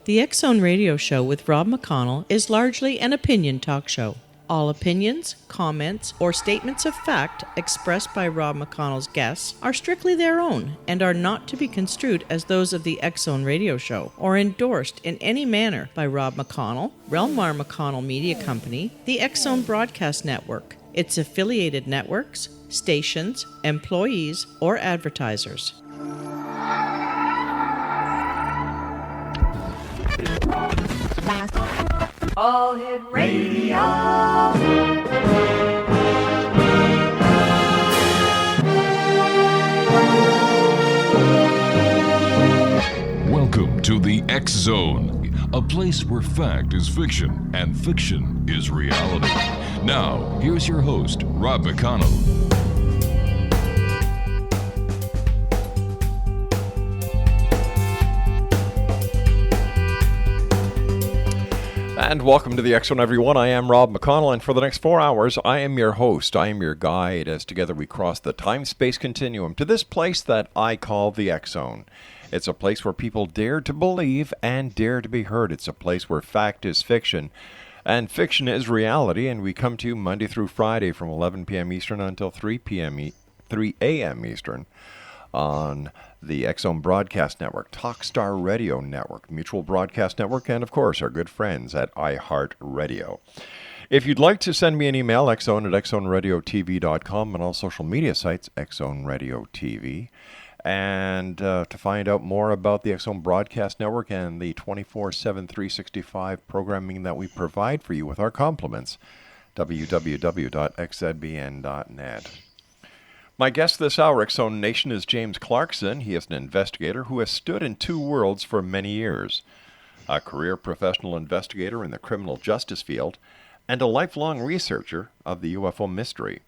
The X Zone Radio Show with Rob McConnell is largely an opinion talk show. All opinions, comments, or statements of fact expressed by Rob McConnell's guests are strictly their own and are not to be construed as those of the X Zone Radio Show or endorsed in any manner by Rob McConnell, Relmar McConnell Media Company, the X Zone Broadcast Network, its affiliated networks, stations, employees, or advertisers. All Hit Radio. Welcome to the X Zone, a place where fact is fiction and fiction is reality. Now, here's your host, Rob McConnell. And welcome to the X Zone, everyone. I am Rob McConnell, and for the next 4 hours, I am your host. I am your guide as together we cross the time-space continuum to this place that I call the X Zone. It's a place where people dare to believe and dare to be heard. It's a place where fact is fiction and fiction is reality, and we come to you Monday through Friday from 11 p.m. Eastern until 3 a.m. Eastern on the X Zone Broadcast Network, Talkstar Radio Network, Mutual Broadcast Network, and of course our good friends at iHeartRadio. If you'd like to send me an email, xzone at xzoneradiotv.com, and all social media sites, X Zone Radio TV. And to find out more about the X Zone Broadcast Network and the 24/7, 365 programming that we provide for you with our compliments, www.xzbn.net. My guest this hour, X Zone Nation, is James Clarkson. He is an investigator who has stood in two worlds for many years. A career professional investigator in the criminal justice field and a lifelong researcher of the UFO mystery.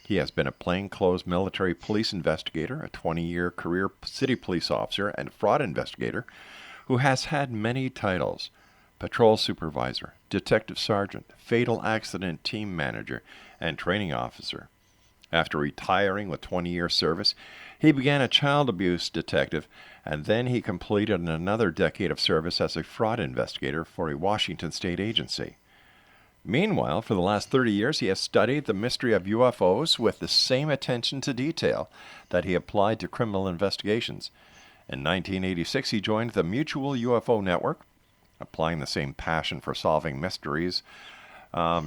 He has been a plainclothes military police investigator, a 20-year career city police officer, and fraud investigator who has had many titles: patrol supervisor, detective sergeant, fatal accident team manager, and training officer. After retiring with 20-year service, he began a child abuse detective, and then he completed another decade of service as a fraud investigator for a Washington state agency. Meanwhile, for the last 30 years, he has studied the mystery of UFOs with the same attention to detail that he applied to criminal investigations. In 1986, he joined the Mutual UFO Network, applying the same passion for solving mysteries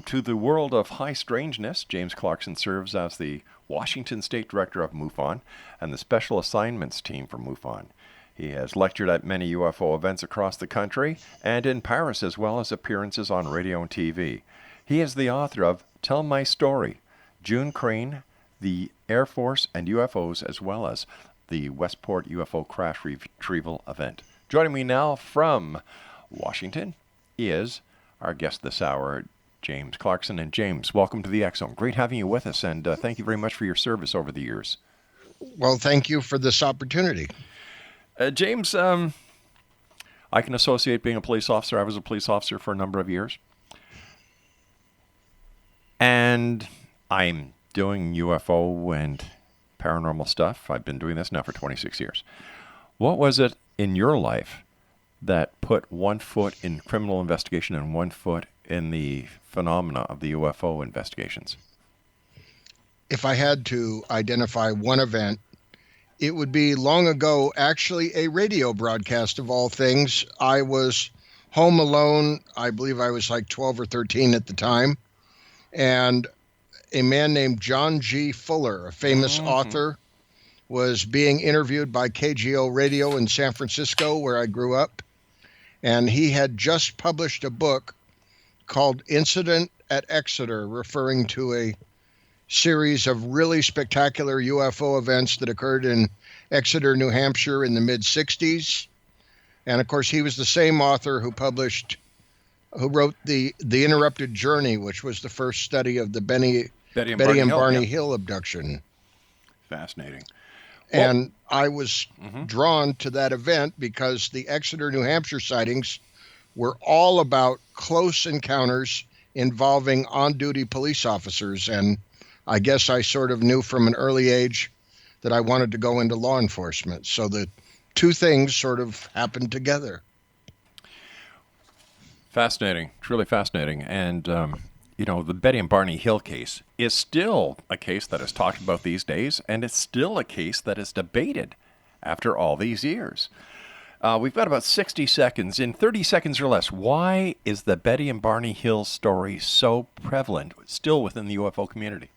to the world of High Strangeness. James Clarkson serves as the Washington State Director of MUFON and the Special Assignments Team for MUFON. He has lectured at many UFO events across the country and in Paris, as well as appearances on radio and TV. He is the author of Tell My Story, June Crain, the Air Force and UFOs, as well as the Westport UFO Crash Retrieval event. Joining me now from Washington is our guest this hour, James Clarkson. And James, welcome to the X Zone. Great having you with us, and thank you very much for your service over the years. Well, thank you for this opportunity. James, I can associate being a police officer. I was a police officer for a number of years. And I'm doing UFO and paranormal stuff. I've been doing this now for 26 years. What was it in your life that put one foot in criminal investigation and one foot in the phenomena of the UFO investigations? If I had to identify one event, it would be long ago, actually a radio broadcast of all things. I was home alone. I believe I was like 12 or 13 at the time. And a man named John G. Fuller, a famous author, was being interviewed by KGO Radio in San Francisco, where I grew up. And he had just published a book called Incident at Exeter, referring to a series of really spectacular UFO events that occurred in Exeter, New Hampshire in the mid-60s. And of course, he was the same author who wrote the Interrupted Journey, which was the first study of the Betty and Barney Hill abduction. Fascinating. And I was drawn to that event because the Exeter, New Hampshire sightings were all about close encounters involving on-duty police officers. And I guess I sort of knew from an early age that I wanted to go into law enforcement. So the two things sort of happened together. Fascinating, truly fascinating. And, the Betty and Barney Hill case is still a case that is talked about these days, and it's still a case that is debated after all these years. We've got about 60 seconds. In 30 seconds or less, why is the Betty and Barney Hill story so prevalent still within the UFO community?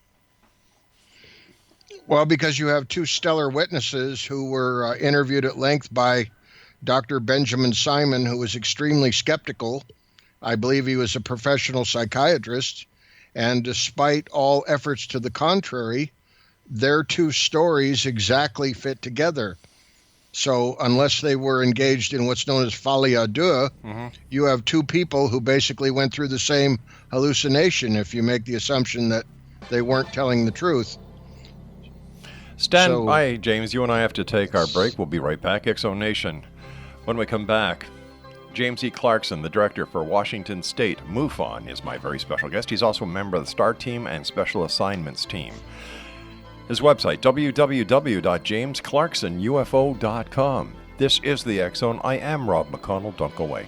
Well, because you have two stellar witnesses who were interviewed at length by Dr. Benjamin Simon, who was extremely skeptical. I believe he was a professional psychiatrist. And despite all efforts to the contrary, their two stories exactly fit together. So unless they were engaged in what's known as folie à deux, you have two people who basically went through the same hallucination if you make the assumption that they weren't telling the truth. Stand by, James. You and I have to take our break. We'll be right back. X-Zone Nation. When we come back, James E. Clarkson, the director for Washington State MUFON, is my very special guest. He's also a member of the STAR team and Special Assignments team. His website, www.jamesclarksonufo.com. This is the X-Zone. I am Rob McConnell. Don't go away.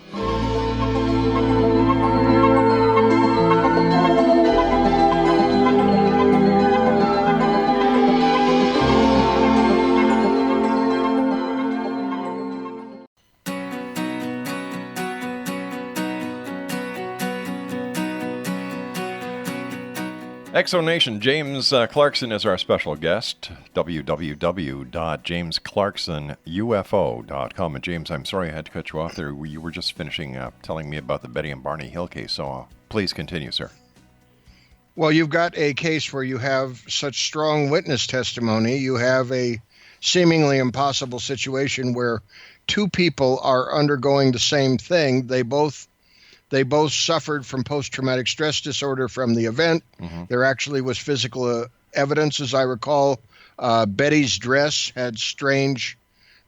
X-Zone Nation, James Clarkson is our special guest. www.jamesclarksonufo.com. And James, I'm sorry I had to cut you off there. You were just finishing up telling me about the Betty and Barney Hill case, so please continue, sir. Well, you've got a case where you have such strong witness testimony. You have a seemingly impossible situation where two people are undergoing the same thing. They both suffered from post-traumatic stress disorder from the event. There actually was physical evidence, as I recall. Betty's dress had strange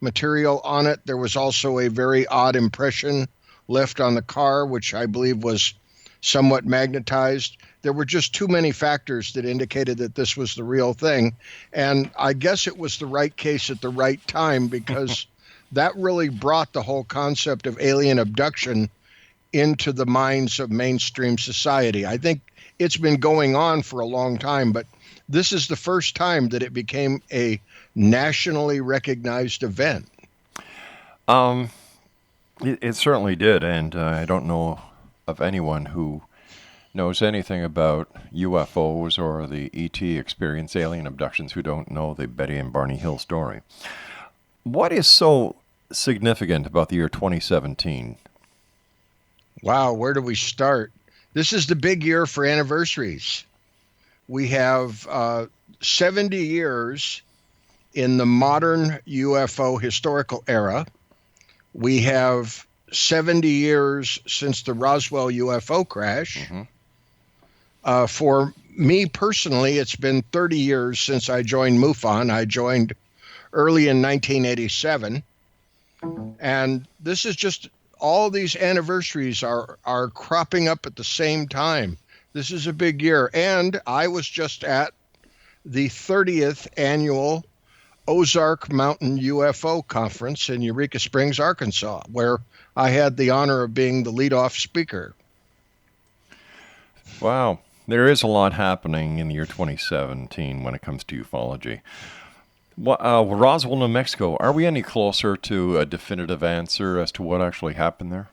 material on it. There was also a very odd impression left on the car, which I believe was somewhat magnetized. There were just too many factors that indicated that this was the real thing. And I guess it was the right case at the right time, because that really brought the whole concept of alien abduction into the minds of mainstream society. I think it's been going on for a long time, but this is the first time that it became a nationally recognized event. It certainly did, and I don't know of anyone who knows anything about UFOs or the ET experience, alien abductions, who don't know the Betty and Barney Hill story. What is so significant about the year 2017? Wow, where do we start? This is the big year for anniversaries. We have 70 years in the modern UFO historical era. We have 70 years since the Roswell UFO crash. For me personally, it's been 30 years since I joined MUFON. I joined early in 1987. And this is just, all these anniversaries are cropping up at the same time. This is a big year. And I was just at the 30th annual Ozark Mountain UFO Conference in Eureka Springs, Arkansas, where I had the honor of being the leadoff speaker. Wow. There is a lot happening in the year 2017 when it comes to ufology. Roswell, New Mexico, are we any closer to a definitive answer as to what actually happened there?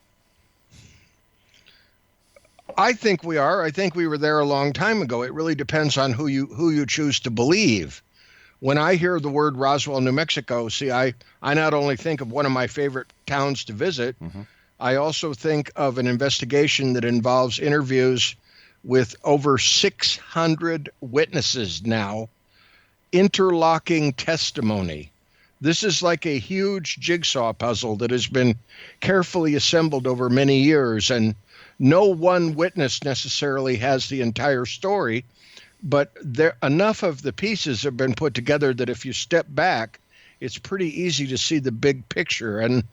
I think we are. I think we were there a long time ago. It really depends on who you choose to believe. When I hear the word Roswell, New Mexico, see, I not only think of one of my favorite towns to visit, I also think of an investigation that involves interviews with over 600 witnesses now, interlocking testimony. This is like a huge jigsaw puzzle that has been carefully assembled over many years, and no one witness necessarily has the entire story, but enough of the pieces have been put together that if you step back, it's pretty easy to see the big picture. And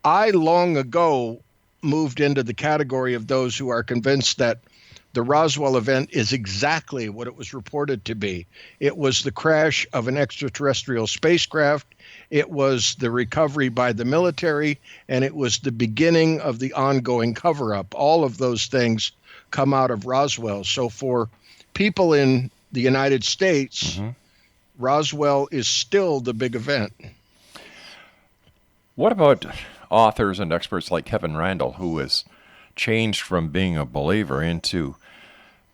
I long ago moved into the category of those who are convinced that the Roswell event is exactly what it was reported to be. It was the crash of an extraterrestrial spacecraft. it was the recovery by the military, and it was the beginning of the ongoing cover-up. All of those things come out of Roswell. So for people in the United States, Roswell is still the big event. What about authors and experts like Kevin Randall, who has changed from being a believer into,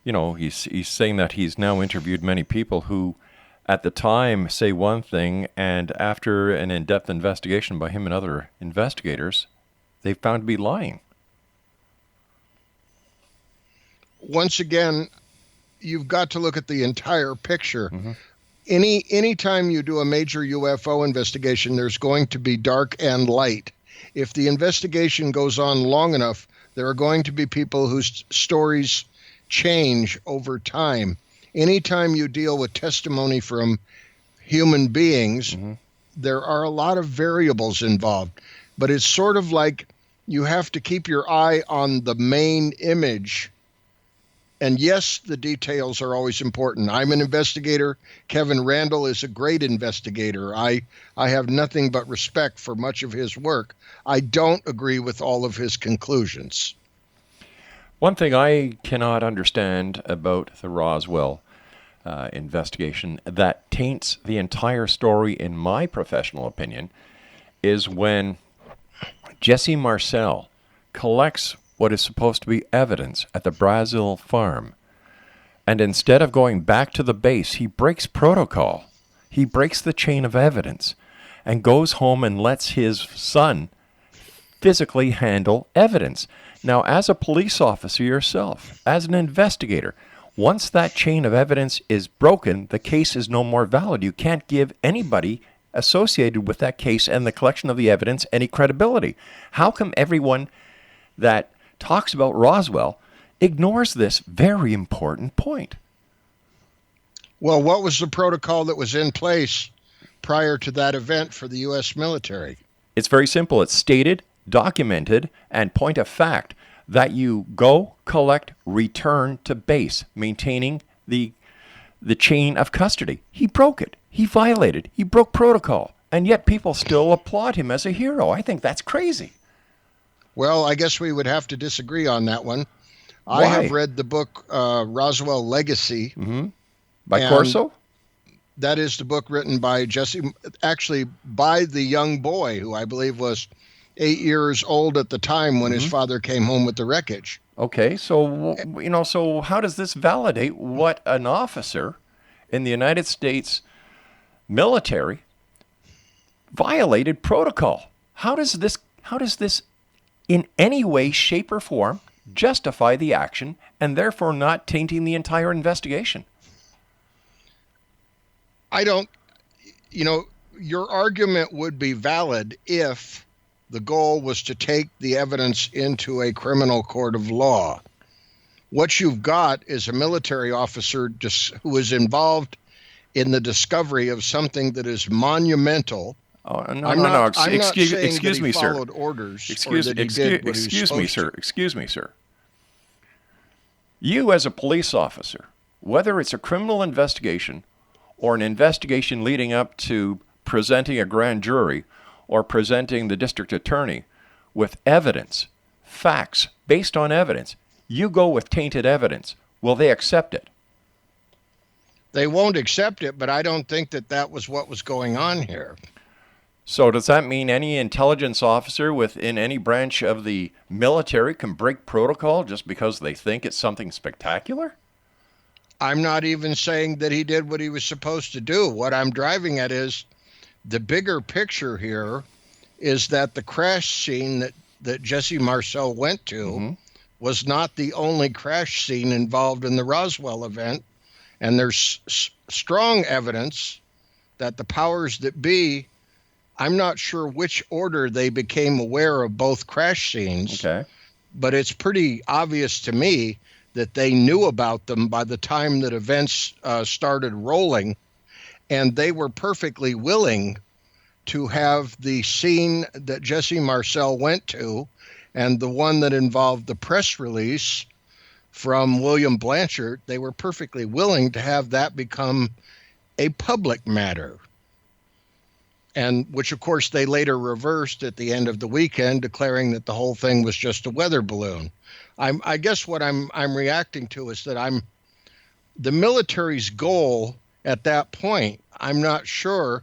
he's saying that he's now interviewed many people who at the time say one thing, and after an in-depth investigation by him and other investigators, they found to be lying. Once again, you've got to look at the entire picture. Anytime you do a major UFO investigation, there's going to be dark and light. If the investigation goes on long enough, there are going to be people whose stories change over time. Anytime you deal with testimony from human beings, there are a lot of variables involved. But it's sort of like you have to keep your eye on the main image. And yes, the details are always important. I'm an investigator. Kevin Randall is a great investigator. I have nothing but respect for much of his work. I don't agree with all of his conclusions. One thing I cannot understand about the Roswell investigation that taints the entire story, in my professional opinion, is when Jesse Marcel collects what is supposed to be evidence at the Brazil farm, and instead of going back to the base, he breaks protocol. He breaks the chain of evidence and goes home and lets his son physically handle evidence. Now, as a police officer yourself, as an investigator, once that chain of evidence is broken, the case is no more valid. You can't give anybody associated with that case and the collection of the evidence any credibility. How come everyone that talks about Roswell ignores this very important point? Well, what was the protocol that was in place prior to that event for the U.S. military? It's very simple. It's stated, documented, and point of fact that you go, collect, return to base, maintaining the chain of custody. He broke it. He violated. He broke protocol. And yet people still applaud him as a hero. I think that's crazy. Well, I guess we would have to disagree on that one. Why? I have read the book Roswell Legacy. By Corso? That is the book written by actually by the young boy who I believe was 8 years old at the time when his father came home with the wreckage. Okay, so, so how does this validate what an officer in the United States military violated protocol? How does this in any way, shape, or form justify the action and therefore not tainting the entire investigation? I don't, your argument would be valid if the goal was to take the evidence into a criminal court of law. What you've got is a military officer who is involved in the discovery of something that is monumental. Oh, no. Excuse me, sir. Followed orders. Excuse me, sir. You as a police officer, whether it's a criminal investigation or an investigation leading up to presenting a grand jury or presenting the district attorney with evidence, facts based on evidence, you go with tainted evidence. Will they accept it? They won't accept it, but I don't think that was what was going on here. So does that mean any intelligence officer within any branch of the military can break protocol just because they think it's something spectacular? I'm not even saying that he did what he was supposed to do. What I'm driving at is the bigger picture here is that the crash scene that Jesse Marcel went to was not the only crash scene involved in the Roswell event. And there's strong evidence that the powers that be, I'm not sure which order they became aware of both crash scenes, but it's pretty obvious to me that they knew about them by the time that events started rolling, and they were perfectly willing to have the scene that Jesse Marcel went to and the one that involved the press release from William Blanchard. They were perfectly willing to have that become a public matter. and which, of course, they later reversed at the end of the weekend, declaring that the whole thing was just a weather balloon. I guess what I'm reacting to is that the military's goal at that point, I'm not sure,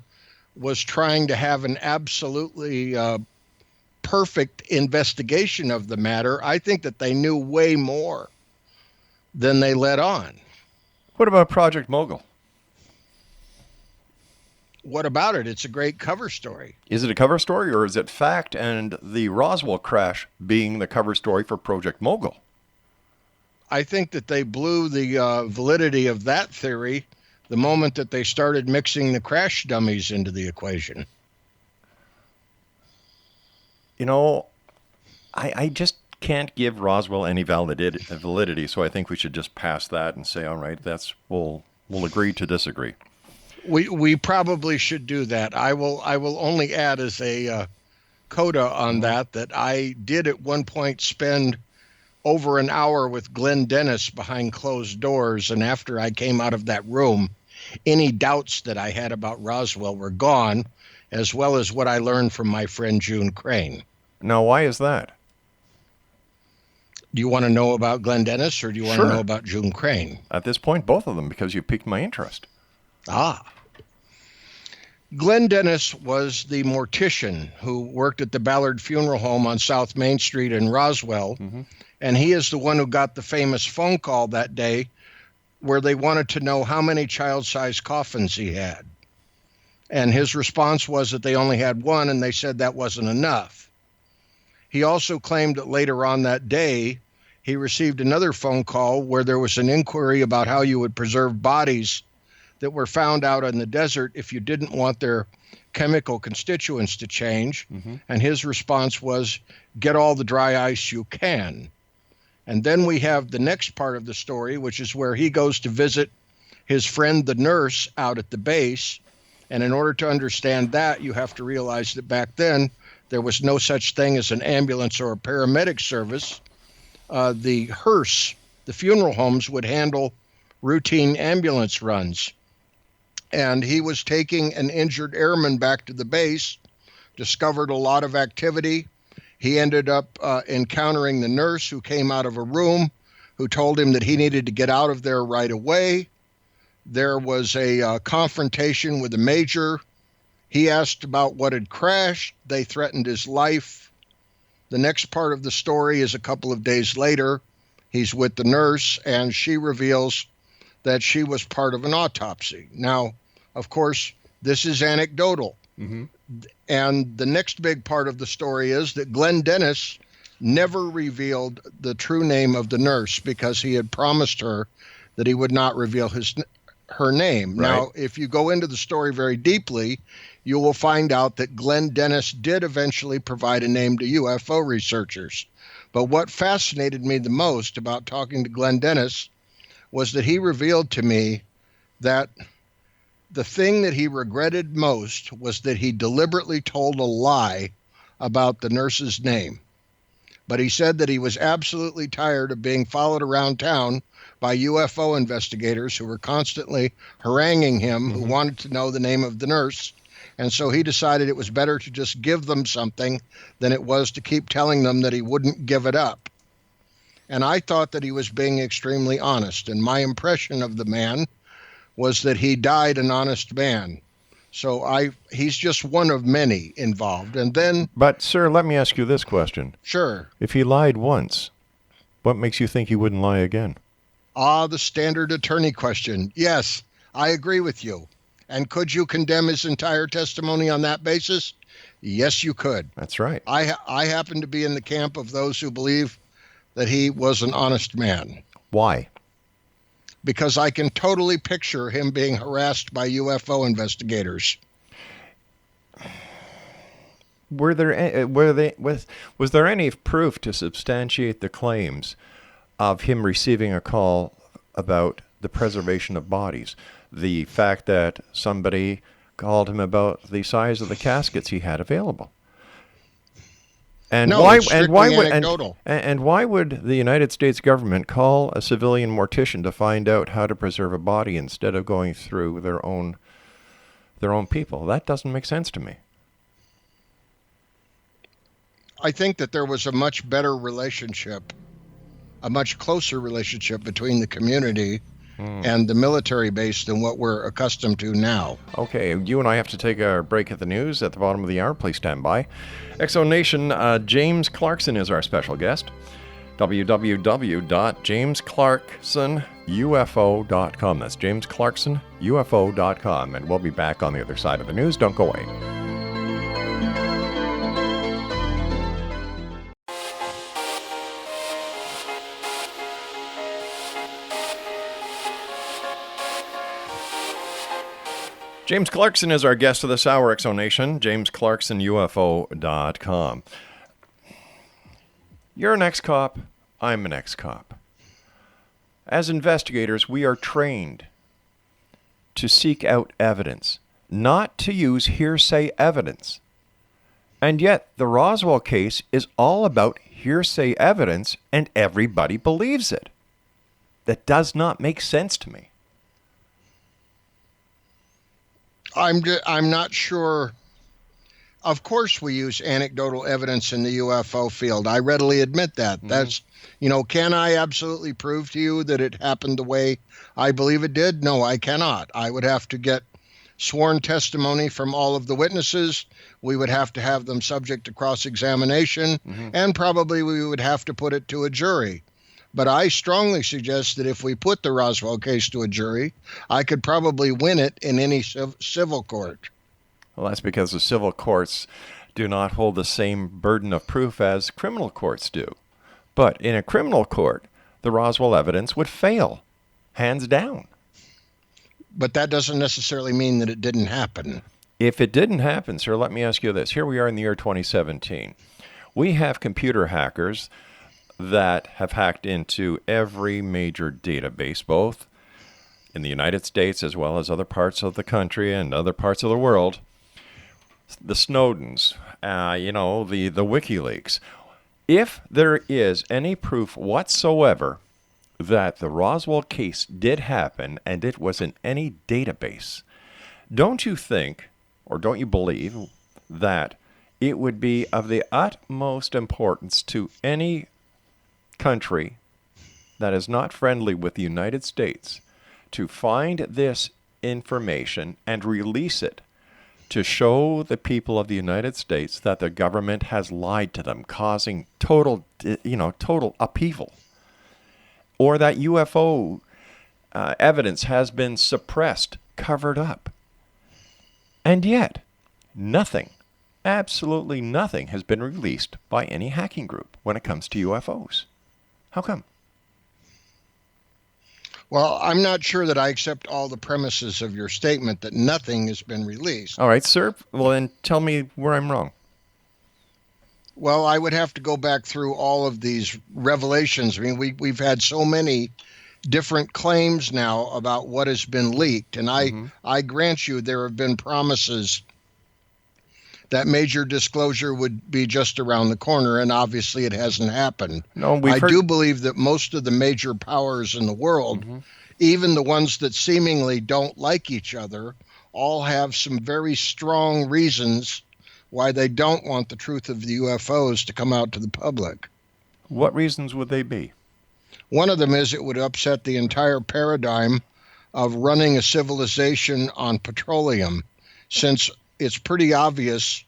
was trying to have an absolutely perfect investigation of the matter. I think that they knew way more than they let on. What about Project Mogul? What about it? It's a great cover story. Is it a cover story, or is it fact, and the Roswell crash being the cover story for Project Mogul? I think that they blew the validity of that theory the moment that they started mixing the crash dummies into the equation. You know, I just can't give Roswell any validity, so I think we should just pass that and say, all right, we'll agree to disagree. We probably should do that. I will only add as a coda on that I did at one point spend over an hour with Glenn Dennis behind closed doors, and after I came out of that room, any doubts that I had about Roswell were gone, as well as what I learned from my friend June Crain. Now, why is that? Do you want to know about Glenn Dennis, or do you want to know about June Crain? At this point, both of them, because you piqued my interest. Glenn Dennis was the mortician who worked at the Ballard Funeral Home on South Main Street in Roswell, and he is the one who got the famous phone call that day where they wanted to know how many child-sized coffins he had. And his response was that they only had one, and they said that wasn't enough. He also claimed that later on that day, he received another phone call where there was an inquiry about how you would preserve bodies that were found out in the desert if you didn't want their chemical constituents to change. And his response was, get all the dry ice you can. And then we have the next part of the story, which is where he goes to visit his friend, the nurse, out at the base. And in order to understand that, you have to realize that back then, there was no such thing as an ambulance or a paramedic service. The hearse, the funeral homes, would handle routine ambulance runs. And he was taking an injured airman back to the base, discovered a lot of activity. He ended up encountering the nurse, who came out of a room, who told him that he needed to get out of there right away. There was a confrontation with the major. He asked about what had crashed. They threatened his life. The next part of the story is a couple of days later. He's with the nurse, and she reveals that she was part of an autopsy. Now, of course, this is anecdotal. And the next big part of the story is that Glenn Dennis never revealed the true name of the nurse because he had promised her that he would not reveal her name. Right. Now, if you go into the story very deeply, you will find out that Glenn Dennis did eventually provide a name to UFO researchers. But what fascinated me the most about talking to Glenn Dennis was that he revealed to me that the thing that he regretted most was that he deliberately told a lie about the nurse's name. But he said that he was absolutely tired of being followed around town by UFO investigators who were constantly haranguing him, who wanted to know the name of the nurse. And so he decided it was better to just give them something than it was to keep telling them that he wouldn't give it up. And I thought that he was being extremely honest. And my impression of the man was that he died an honest man. So he's just one of many involved. And then... But, sir, let me ask you this question. Sure. If he lied once, what makes you think he wouldn't lie again? The standard attorney question. Yes, I agree with you. And could you condemn his entire testimony on that basis? Yes, you could. That's right. I happen to be in the camp of those who believe that he was an honest man. Why? Because I can totally picture him being harassed by UFO investigators. Was there any proof to substantiate the claims of him receiving a call about the preservation of bodies? The fact that somebody called him about the size of the caskets he had available. And no, why? It's And why would? anecdotal. And why would the United States government call a civilian mortician to find out how to preserve a body instead of going through their own people? That doesn't make sense to me. I think that there was a much better relationship, a much closer relationship between the community and the military base than what we're accustomed to now. Okay, you and I have to take a break at the news at the bottom of the hour. Please stand by. Exo Nation, James Clarkson is our special guest. www.jamesclarksonufo.com. That's jamesclarksonufo.com. And we'll be back on the other side of the news. Don't go away. James Clarkson is our guest of this hour, Exo Nation. JamesClarksonUFO.com. You're an ex-cop. I'm an ex-cop. As investigators, we are trained to seek out evidence, not to use hearsay evidence. And yet, the Roswell case is all about hearsay evidence, and everybody believes it. That does not make sense to me. I'm not sure. Of course, we use anecdotal evidence in the UFO field. I readily admit that. That's, can I absolutely prove to you that it happened the way I believe it did? No, I cannot. I would have to get sworn testimony from all of the witnesses. We would have to have them subject to cross-examination, and probably we would have to put it to a jury. But I strongly suggest that if we put the Roswell case to a jury, I could probably win it in any civil court. Well, that's because the civil courts do not hold the same burden of proof as criminal courts do. But in a criminal court, the Roswell evidence would fail, hands down. But that doesn't necessarily mean that it didn't happen. If it didn't happen, sir, let me ask you this. Here we are in the year 2017. We have computer hackers that have hacked into every major database, both in the United States as well as other parts of the country and other parts of the world. The Snowdens, the WikiLeaks. If there is any proof whatsoever that the Roswell case did happen and it was in any database, don't you think, or don't you believe, that it would be of the utmost importance to any country that is not friendly with the United States to find this information and release it to show the people of the United States that the government has lied to them, causing total upheaval, or that UFO evidence has been suppressed, covered up. And yet, nothing, absolutely nothing has been released by any hacking group when it comes to UFOs. How come? Well, I'm not sure that I accept all the premises of your statement that nothing has been released. All right, sir. Well, then tell me where I'm wrong. Well, I would have to go back through all of these revelations. I mean, we've had so many different claims now about what has been leaked. And I grant you there have been promises that major disclosure would be just around the corner, and obviously it hasn't happened. No, I do believe that most of the major powers in the world, even the ones that seemingly don't like each other, all have some very strong reasons why they don't want the truth of the UFOs to come out to the public. What reasons would they be? One of them is it would upset the entire paradigm of running a civilization on petroleum, since it's pretty obvious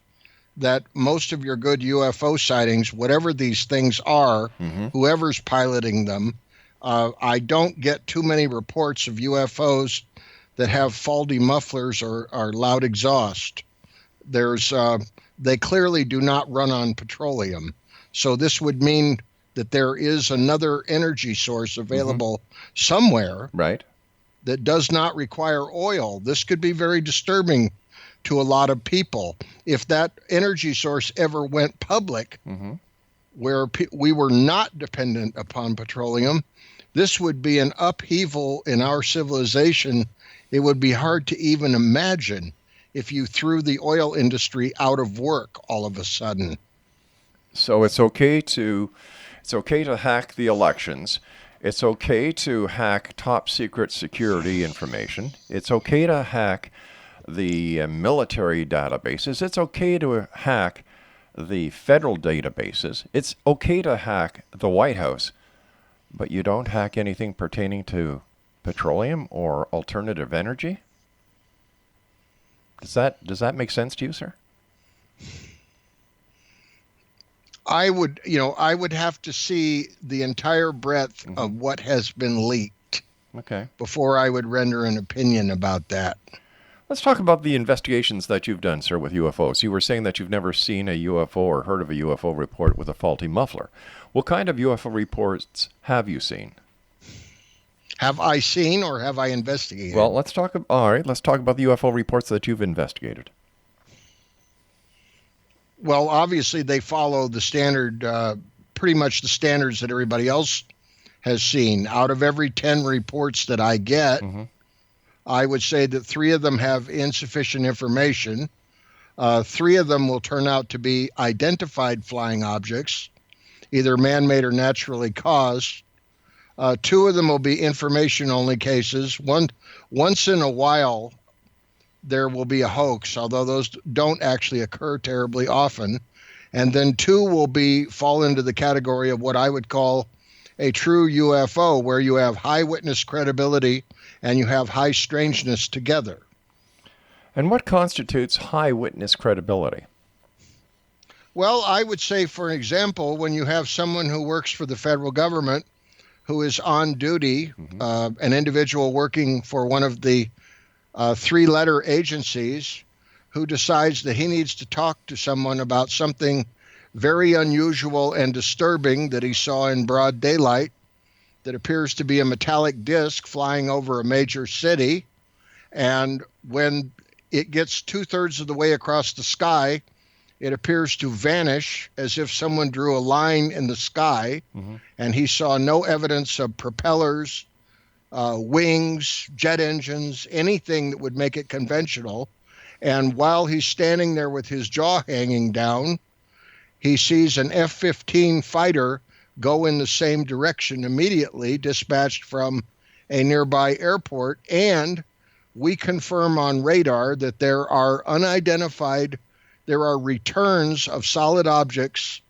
that most of your good UFO sightings, whatever these things are, whoever's piloting them, I don't get too many reports of UFOs that have faulty mufflers or loud exhaust. They clearly do not run on petroleum. So this would mean that there is another energy source available somewhere, right, that does not require oil. This could be very disturbing to a lot of people. If that energy source ever went public, where we were not dependent upon petroleum, this would be an upheaval in our civilization. It would be hard to even imagine if you threw the oil industry out of work all of a sudden. So it's okay to hack the elections. It's okay to hack top secret security information. It's okay to hack the military databases. It's okay to hack the federal databases. It's okay to hack the White House, but you don't hack anything pertaining to petroleum or alternative energy? Does that make sense to you, sir? I would have to see the entire breadth of what has been leaked before I would render an opinion about that. Let's talk about the investigations that you've done, sir, with UFOs. You were saying that you've never seen a UFO or heard of a UFO report with a faulty muffler. What kind of UFO reports have you seen? Have I seen or have I investigated? Well, let's talk about the UFO reports that you've investigated. Well, obviously they follow the standard, pretty much the standards that everybody else has seen. Out of every 10 reports that I get, I would say that 3 of them have insufficient information. 3 of them will turn out to be identified flying objects, either man-made or naturally caused. 2 of them will be information-only cases. Once in a while, there will be a hoax, although those don't actually occur terribly often. And then 2 will fall into the category of what I would call a true UFO, where you have high witness credibility and you have high strangeness together. And what constitutes high witness credibility? Well, I would say, for example, when you have someone who works for the federal government who is on duty, an individual working for one of the 3-letter agencies who decides that he needs to talk to someone about something very unusual and disturbing that he saw in broad daylight that appears to be a metallic disc flying over a major city. And when it gets 2/3 of the way across the sky, it appears to vanish as if someone drew a line in the sky, and he saw no evidence of propellers, wings, jet engines, anything that would make it conventional. And while he's standing there with his jaw hanging down, he sees an F-15 fighter go in the same direction immediately, dispatched from a nearby airport. And we confirm on radar that there are returns of solid objects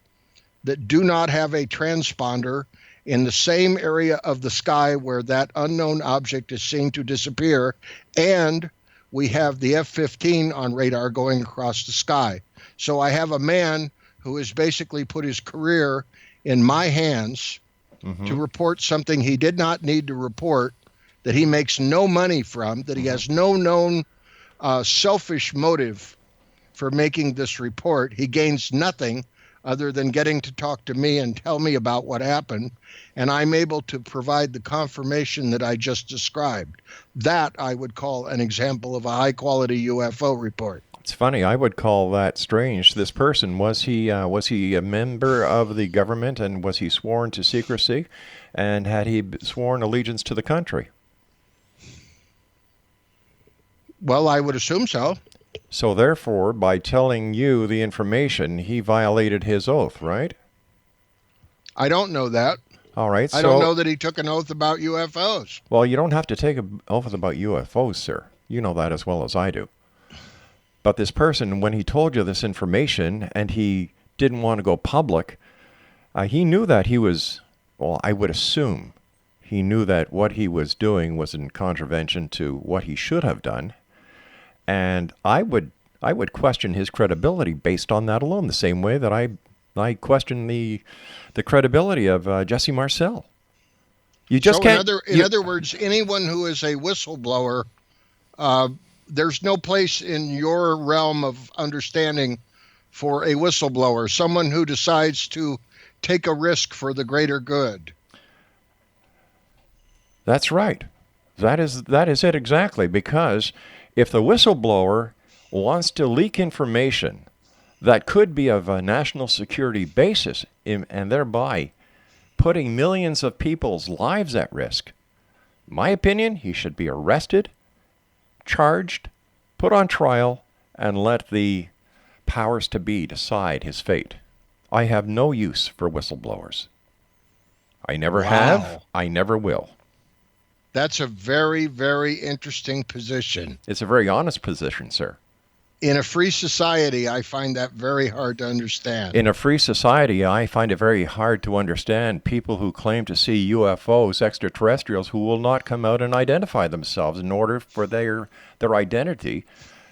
that do not have a transponder in the same area of the sky where that unknown object is seen to disappear. And we have the F-15 on radar going across the sky. So I have a man who has basically put his career in my hands to report something he did not need to report, that he makes no money from, that he has no known selfish motive for making this report. He gains nothing other than getting to talk to me and tell me about what happened, and I'm able to provide the confirmation that I just described. That I would call an example of a high-quality UFO report. It's funny. I would call that strange. This person, was he a member of the government, and was he sworn to secrecy, and had he sworn allegiance to the country? Well, I would assume so. So therefore, by telling you the information, he violated his oath, right? I don't know that. All right. I don't know that he took an oath about UFOs. Well, you don't have to take an oath about UFOs, sir. You know that as well as I do. But this person, when he told you this information and he didn't want to go public, he knew that he was, well, I would assume, he knew that what he was doing was in contravention to what he should have done. And I would question his credibility based on that alone, the same way that I question the credibility of Jesse Marcel. You just can't. In other words, anyone who is a whistleblower, there's no place in your realm of understanding for a whistleblower, someone who decides to take a risk for the greater good. That's right. That is it exactly, because if the whistleblower wants to leak information that could be of a national security basis and thereby putting millions of people's lives at risk, in my opinion, he should be arrested, charged, put on trial, and let the powers to be decide his fate. I have no use for whistleblowers. I never have. I never will. That's a very, very interesting position. It's a very honest position, sir. In a free society, I find that very hard to understand. In a free society, I find it very hard to understand people who claim to see UFOs, extraterrestrials, who will not come out and identify themselves in order for their identity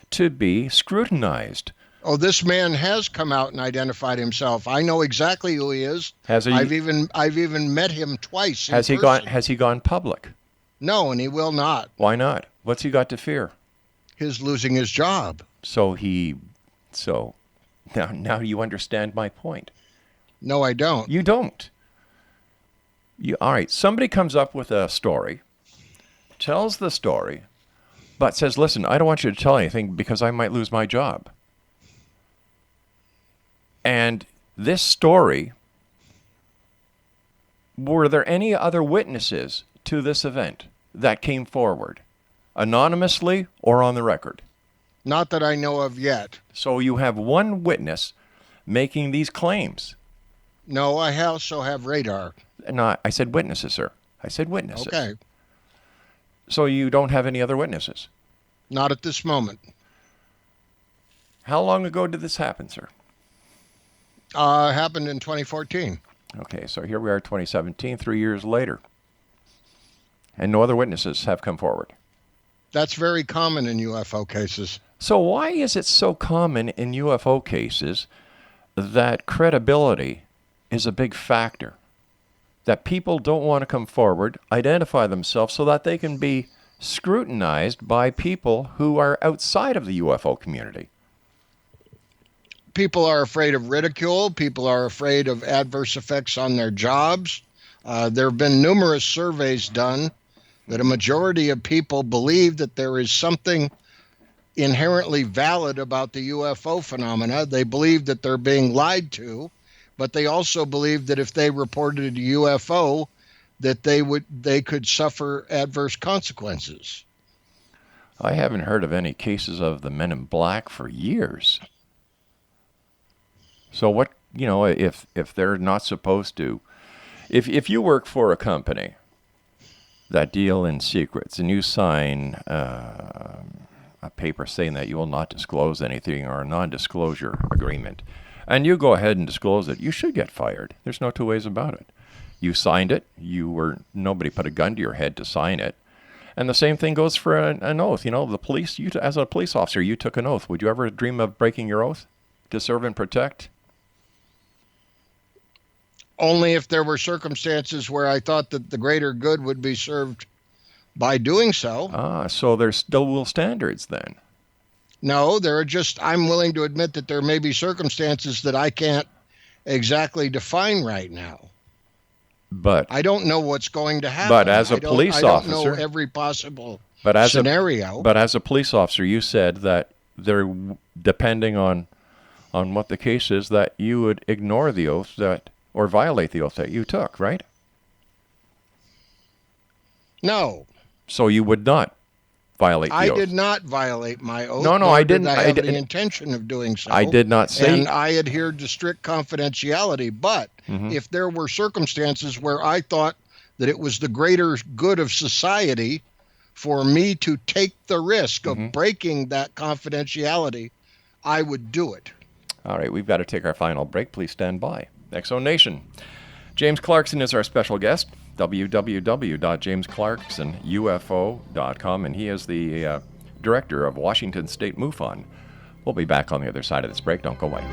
to be scrutinized. Oh, this man has come out and identified himself. I know exactly who he is. Has he? I've even met him twice. Has he gone public? No, and he will not. Why not? What's he got to fear? His losing his job. So now you understand my point. No, I don't. You don't. All right, somebody comes up with a story, tells the story, but says, listen, I don't want you to tell anything because I might lose my job. And this story, were there any other witnesses to this event that came forward, anonymously or on the record? Not that I know of yet. So you have one witness making these claims. No, I also have radar. No, I said witnesses, sir. I said witnesses. Okay. So you don't have any other witnesses? Not at this moment. How long ago did this happen, sir? Happened in 2014. Okay, so here we are, 2017, 3 years later. And no other witnesses have come forward. That's very common in UFO cases. So why is it so common in UFO cases that credibility is a big factor? That people don't want to come forward, identify themselves so that they can be scrutinized by people who are outside of the UFO community? People are afraid of ridicule. People are afraid of adverse effects on their jobs. There have been numerous surveys done that a majority of people believe that there is something inherently valid about the UFO phenomena. They believe that they're being lied to, but they also believe that if they reported a UFO, that they could suffer adverse consequences. I haven't heard of any cases of the Men in Black for years. So what, if they're not supposed to, if you work for a company that deal in secrets and you sign a paper saying that you will not disclose anything or a non-disclosure agreement, and you go ahead and disclose it, you should get fired. There's no two ways about it. You signed it. Nobody put a gun to your head to sign it. And the same thing goes for an oath. The police, as a police officer, you took an oath. Would you ever dream of breaking your oath to serve and protect? Only if there were circumstances where I thought that the greater good would be served by doing so. So there's double standards then. No, I'm willing to admit that there may be circumstances that I can't exactly define right now. But I don't know what's going to happen. But as a police officer, I don't know every possible scenario. But as a police officer, you said that depending on what the case is, that you would ignore the oath or violate the oath that you took, right? No. So you would not violate the oath. I did not violate my oath. No, I didn't. I have the intention of doing so. I did not say. And I adhered to strict confidentiality. But if there were circumstances where I thought that it was the greater good of society for me to take the risk of breaking that confidentiality, I would do it. All right, we've got to take our final break. Please stand by. Exo Nation. James Clarkson is our special guest. www.jamesclarksonufo.com, and he is the director of Washington State MUFON. We'll be back on the other side of this break. Don't go away.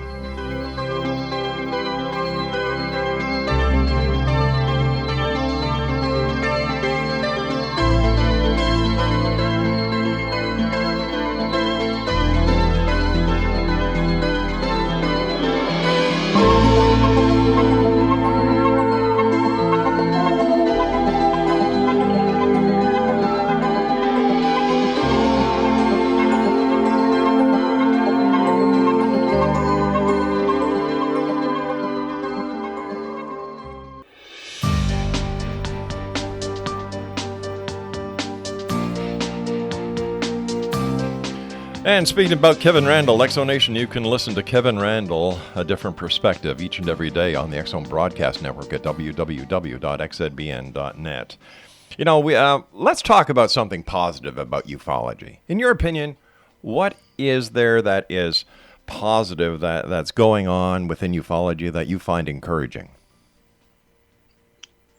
And speaking about Kevin Randall, Exo Nation, you can listen to Kevin Randall, A Different Perspective, each and every day on the Exo Broadcast Network at www.xzbn.net. Let's talk about something positive about ufology. In your opinion, What is there that is positive that's going on within ufology that you find encouraging?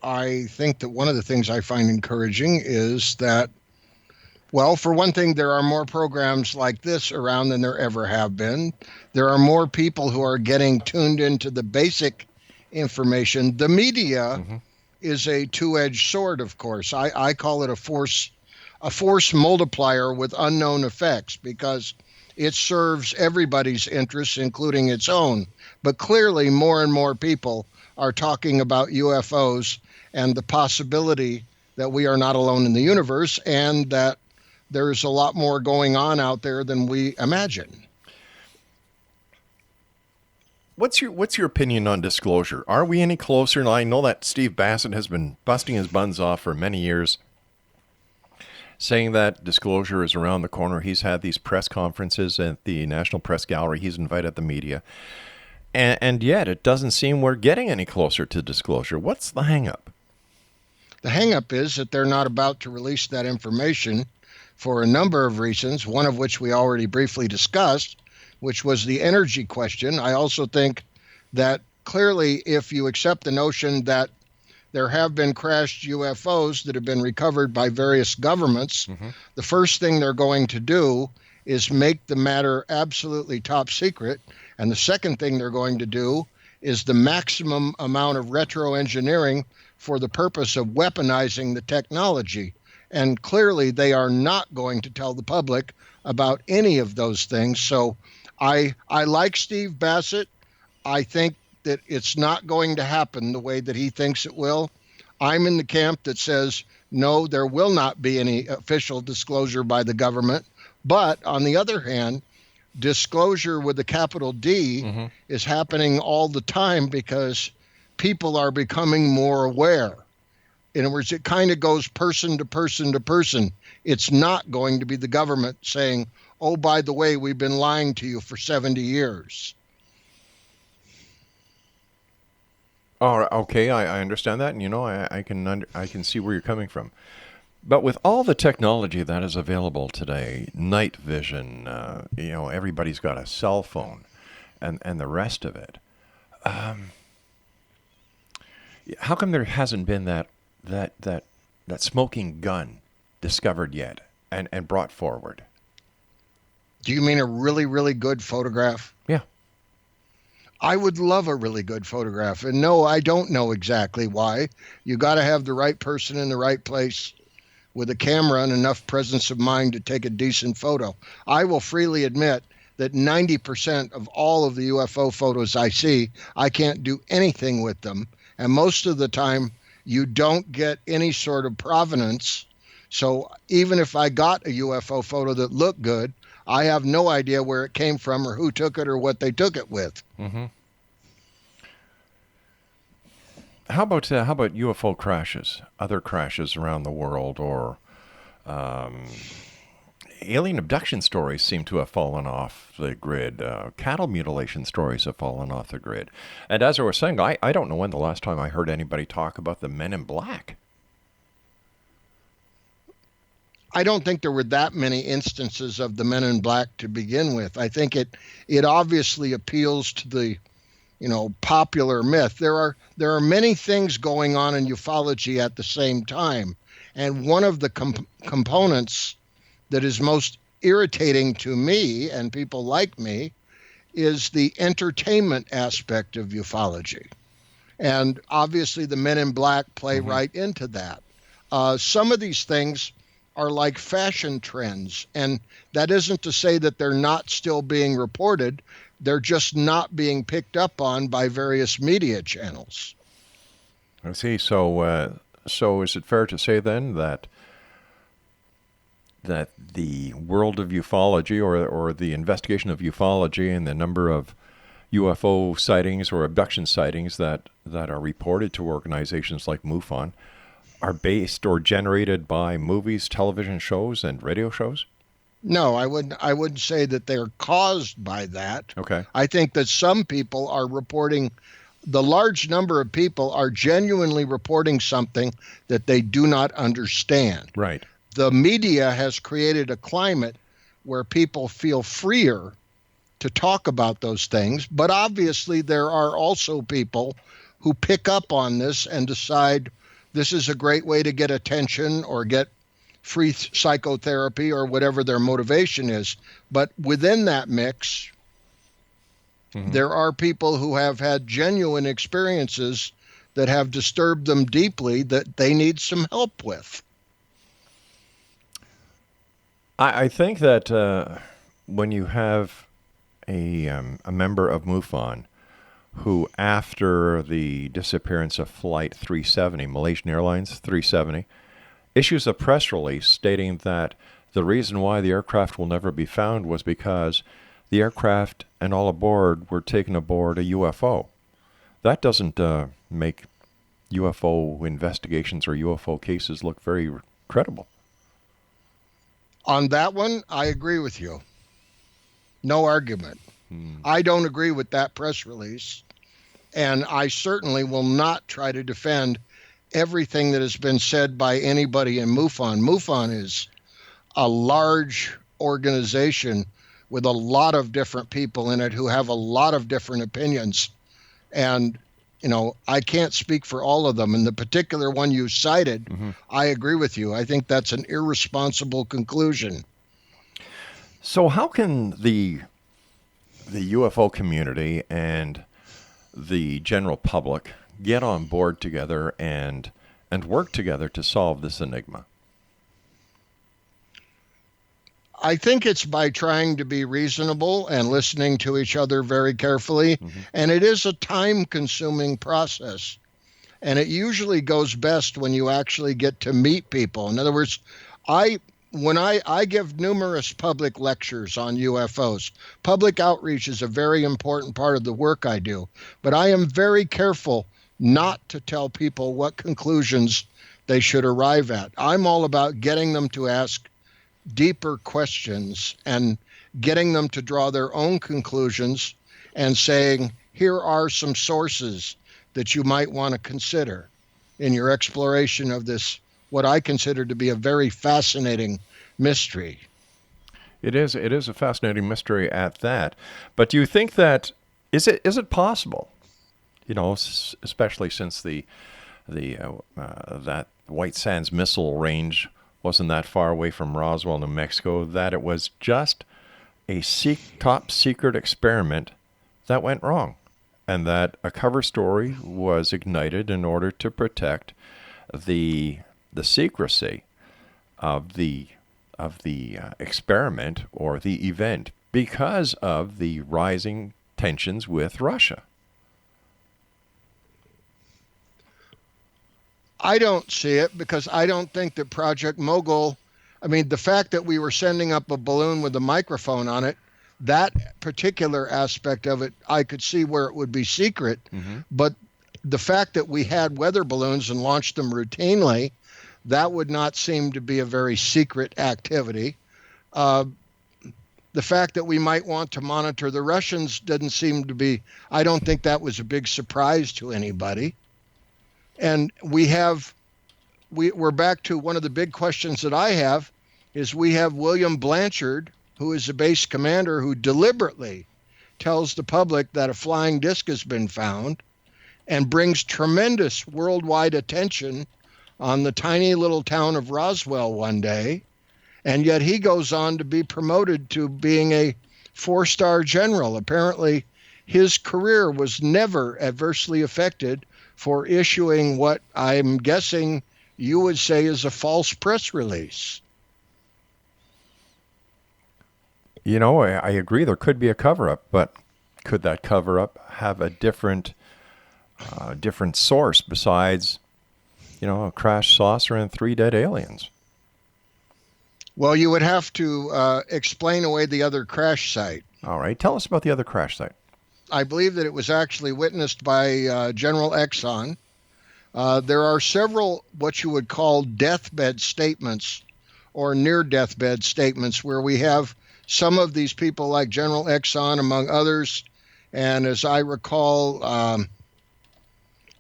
I think that one of the things I find encouraging is that, well, for one thing, there are more programs like this around than there ever have been. There are more people who are getting tuned into the basic information. The media is a two-edged sword, of course. I call it a force multiplier with unknown effects, because it serves everybody's interests, including its own. But clearly, more and more people are talking about UFOs and the possibility that we are not alone in the universe, and that there's a lot more going on out there than we imagine. What's your opinion on disclosure? Are we any closer? And I know that Steve Bassett has been busting his buns off for many years, saying that disclosure is around the corner. He's had these press conferences at the National Press Gallery. He's invited the media. And yet it doesn't seem we're getting any closer to disclosure. What's the hang-up? The hang-up is that they're not about to release that information for a number of reasons, one of which we already briefly discussed, which was the energy question. I also think that clearly, if you accept the notion that there have been crashed UFOs that have been recovered by various governments, the first thing they're going to do is make the matter absolutely top secret. And the second thing they're going to do is the maximum amount of retro-engineering for the purpose of weaponizing the technology. And clearly, they are not going to tell the public about any of those things. So I like Steve Bassett. I think that it's not going to happen the way that he thinks it will. I'm in the camp that says, no, there will not be any official disclosure by the government. But on the other hand, disclosure with a capital D is happening all the time because people are becoming more aware. In other words, it kind of goes person to person to person. It's not going to be the government saying, oh, by the way, we've been lying to you for 70 years. Oh, okay, I understand that, and I can see where you're coming from. But with all the technology that is available today, night vision, everybody's got a cell phone, and the rest of it. How come there hasn't been that smoking gun discovered yet and brought forward? Do you mean a really, really good photograph? Yeah. I would love a really good photograph. And no, I don't know exactly why. You got to have the right person in the right place with a camera and enough presence of mind to take a decent photo. I will freely admit that 90% of all of the UFO photos I see, I can't do anything with them. And most of the time, you don't get any sort of provenance. So even if I got a UFO photo that looked good, I have no idea where it came from or who took it or what they took it with. How about UFO crashes, other crashes around the world, or alien abduction stories seem to have fallen off the grid. Cattle mutilation stories have fallen off the grid. And as I was saying, I don't know when the last time I heard anybody talk about the Men in Black. I don't think there were that many instances of the Men in Black to begin with. I think it obviously appeals to the, popular myth. There are many things going on in ufology at the same time, and one of the components that is most irritating to me and people like me is the entertainment aspect of ufology, and obviously the Men in Black play right into that. Some of these things are like fashion trends, and that isn't to say that they're not still being reported. They're just not being picked up on by various media channels. I see. So is it fair to say then that the world of ufology, or the investigation of ufology, and the number of UFO sightings or abduction sightings that are reported to organizations like MUFON are based or generated by movies, television shows, and radio shows? No, I wouldn't say that they're caused by that. Okay. I think that some people are reporting, the large number of people are genuinely reporting something that they do not understand. Right. The media has created a climate where people feel freer to talk about those things. But obviously, there are also people who pick up on this and decide this is a great way to get attention or get free psychotherapy or whatever their motivation is. But within that mix, there are people who have had genuine experiences that have disturbed them deeply that they need some help with. I think that when you have a member of MUFON who, after the disappearance of Flight 370, Malaysian Airlines 370, issues a press release stating that the reason why the aircraft will never be found was because the aircraft and all aboard were taken aboard a UFO. That doesn't make UFO investigations or UFO cases look very credible. On that one, I agree with you. No argument. I don't agree with that press release, and I certainly will not try to defend everything that has been said by anybody in MUFON. MUFON is a large organization with a lot of different people in it who have a lot of different opinions. And, you know, I can't speak for all of them. And the particular one you cited, I agree with you. I think that's an irresponsible conclusion. So how can the UFO community and the general public get on board together and work together to solve this enigma? I think it's by trying to be reasonable and listening to each other very carefully. And it is a time-consuming process. And it usually goes best when you actually get to meet people. In other words, when I give numerous public lectures on UFOs. Public outreach is a very important part of the work I do. But I am very careful not to tell people what conclusions they should arrive at. I'm all about getting them to ask deeper questions and getting them to draw their own conclusions and saying, here are some sources that you might want to consider in your exploration of this, what I consider to be a very fascinating mystery. It is a fascinating mystery at that. But do you think that, is it possible, you know, especially since that White Sands missile range wasn't that far away from Roswell, New Mexico, that it was just a top secret experiment that went wrong, and that a cover story was ignited in order to protect the secrecy of the experiment or the event because of the rising tensions with Russia? I don't see it because I don't think that Project Mogul, I mean, the fact that we were sending up a balloon with a microphone on it, that particular aspect of it, I could see where it would be secret. But the fact that we had weather balloons and launched them routinely, that would not seem to be a very secret activity. The fact that we might want to monitor the Russians doesn't seem to be, I don't think that was a big surprise to anybody. And we're back to one of the big questions that I have is we have William Blanchard, who is a base commander who deliberately tells the public that a flying disc has been found and brings tremendous worldwide attention on the tiny little town of Roswell one day. And yet he goes on to be promoted to being a 4-star general. Apparently his career was never adversely affected for issuing what I'm guessing you would say is a false press release. You know, I agree there could be a cover-up, but could that cover-up have a different source besides, you know, a crashed saucer and 3 dead aliens? Well, you would have to explain away the other crash site. All right. Tell us about the other crash site. I believe that it was actually witnessed by General Exxon. There are several what you would call deathbed statements or near deathbed statements where we have some of these people like General Exxon, among others. And as I recall,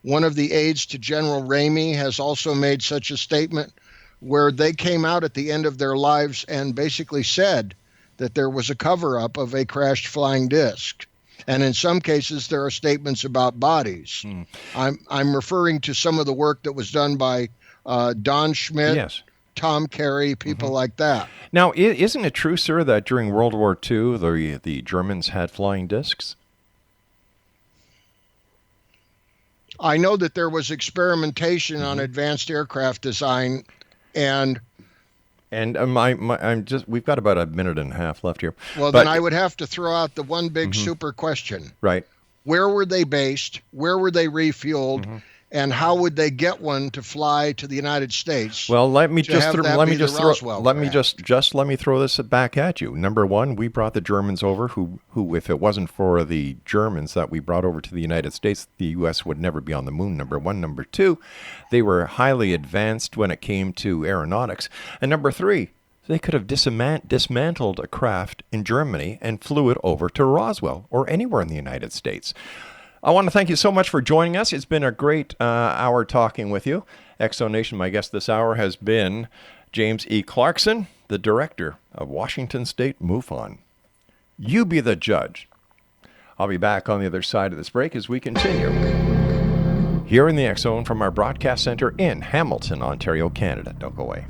one of the aides to General Ramey has also made such a statement where they came out at the end of their lives and basically said that there was a cover-up of a crashed flying disc. And in some cases, there are statements about bodies. I'm referring to some of the work that was done by Don Schmidt, Yes. Tom Carey, people like that. Now, isn't it true, sir, that during World War II, the Germans had flying discs? I know that there was experimentation on advanced aircraft design, and we've got about a minute and a half left here. well, then I would have to throw out the one big super question. Right. Where were they based? Where were they refueled? And how would they get one to fly to the United States? Well, let me just throw this back at you. Number one, we brought the Germans over, who if it wasn't for the Germans that we brought over to the United States, the U.S. would never be on the moon. Number one. Number two, they were highly advanced when it came to aeronautics. And number three, they could have dismantled a craft in Germany and flew it over to Roswell or anywhere in the United States. I want to thank you so much for joining us. It's been a great hour talking with you. Exo Nation, my guest this hour has been James E. Clarkson, the director of Washington State MUFON. You be the judge. I'll be back on the other side of this break as we continue here in the X Zone from our broadcast center in Hamilton, Ontario, Canada. Don't go away.